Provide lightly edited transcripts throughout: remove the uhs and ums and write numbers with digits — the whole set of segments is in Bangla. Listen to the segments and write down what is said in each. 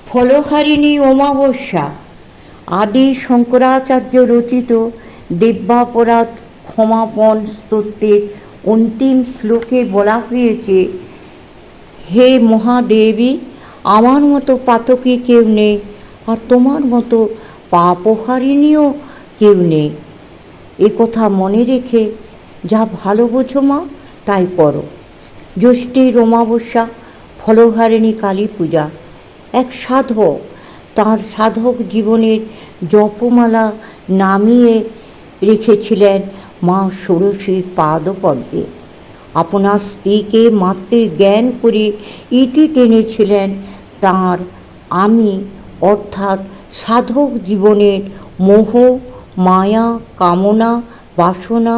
ফলহারিণী অমাবস্যা। আদি শঙ্করাচার্য রচিত দেব্যাপরাধ ক্ষমাপণ স্তোত্রের অন্তিম শ্লোকে বলা হয়েছে, হে মহাদেবী, আমার মতো পাতকী কেউ নেই, আর তোমার মতো পাপহারিণীও কেউ নেই। এ কথা মনে রেখে যা ভালো বোঝো মা তাই করো। জ্যৈষ্ঠীর অমাবস্যা, ফলহারিণী কালী পূজা। এক সাধক তাঁর সাধক জীবনের জপমালা নামিয়ে রেখেছিলেন মা ষোড়শীর পাদপদ্মে। আপনার স্ত্রীকে মাতৃ জ্ঞান করে ইতি টেনেছিলেন তাঁর আমি, অর্থাৎ সাধক জীবনের মোহ, মায়া, কামনা, বাসনা,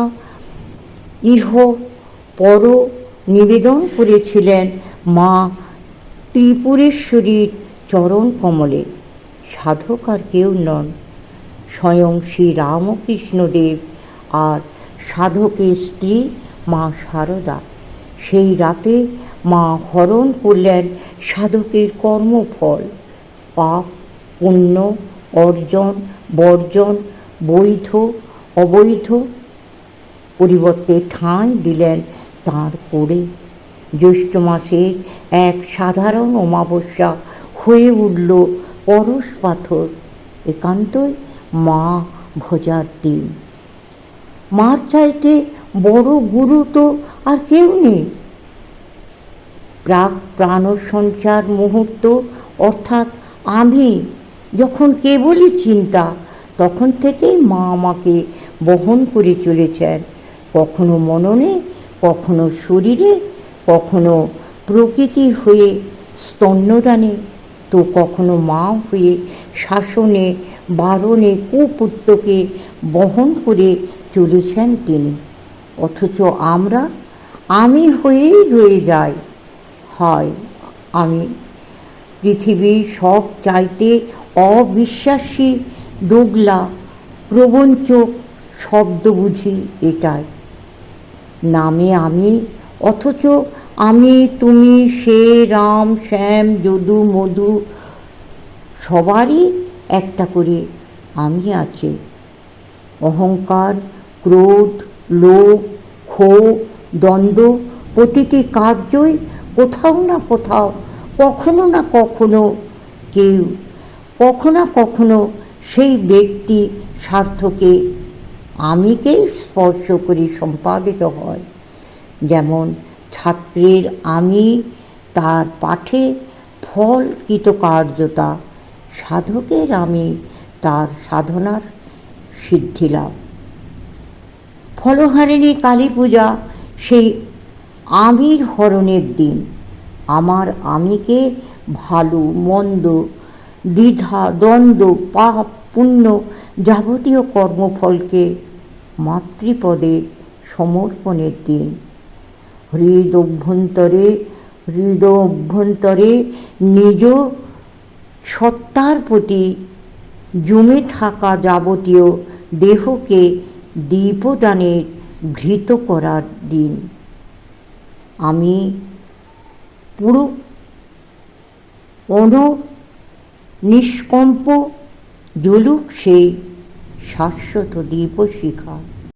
ইহ পর নিবেদন করেছিলেন মা ত্রিপুরেশ্বরীর চরণ কমলে। সাধক আর কেউ নন, স্বয়ং শ্রী রামকৃষ্ণদেব আর সাধকের স্ত্রী মা শারদা। সেই রাতে মা হরণ করলেন সাধকের কর্মফল, পাপ পুণ্য, অর্জন বর্জন, বৈধ অবৈধ, পরিবর্তে ঠাঁই দিলেন তাঁর করে। জ্যৈষ্ঠ মাসের এক সাধারণ অমাবস্যা হয়ে উঠল পরশ পাথর, একান্তই মা ভজার দিন। মার চাইতে বড় গুরু তো আর কেউ নেই। প্রাক প্রাণ সঞ্চার মুহূর্ত, অর্থাৎ আমি যখন কেবলই চিন্তা, তখন থেকেই মা আমাকে বহন করে চলেছেন, কখনো মননে, কখনো শরীরে, কখনো প্রকৃতি হয়ে স্তন্যদানে, তো কখনো মা হয়ে শাসনে বারণে কুপুত্রকে বহন করে চলেছেন তিনি। অথচ আমরা আমি হয়েই রয়ে যাই। হয় আমি পৃথিবীর সব চাইতে অবিশ্বাসী, দোগলা, প্রবঞ্চক শব্দ বুঝি এটাই। নামে আমি, অথচ আমি, তুমি, সে, রাম, শ্যাম, যদু, মধু, সবারই একটা করে আমি আছে। অহংকার, ক্রোধ, লোভ, ক্ষোভ, দ্বন্দ্ব, প্রতিটি কার্যই কোথাও না কোথাও, কখনো না কখনো কেউ, কখনো না কখনো সেই ব্যক্তি স্বার্থকে আমিকেই স্পর্শ করে সম্পাদিত হয়। যেমন ছাত্রের আমি, তার পাঠে ফল কৃতকার্যতা, সাধকের আমি, তার সাধনার সিদ্ধিলাভ। ফলহারিণী কালী পূজা সেই আমির হরণের দিন। আমার আমিকে ভালো মন্দ, দ্বিধা দ্বন্দ্ব, পাপ পুণ্য যাবতীয় কর্মফলকে মাতৃপদে সমর্পণের দিন। হৃদ অভ্যন্তরে নিজ সত্তার প্রতি জমে থাকা যাবতীয় দেহকে দীপদানের ঘৃত করার দিন। আমি পুরো নিষ্কম্প জ্বলুক সেই শাশ্বত দীপশিখা।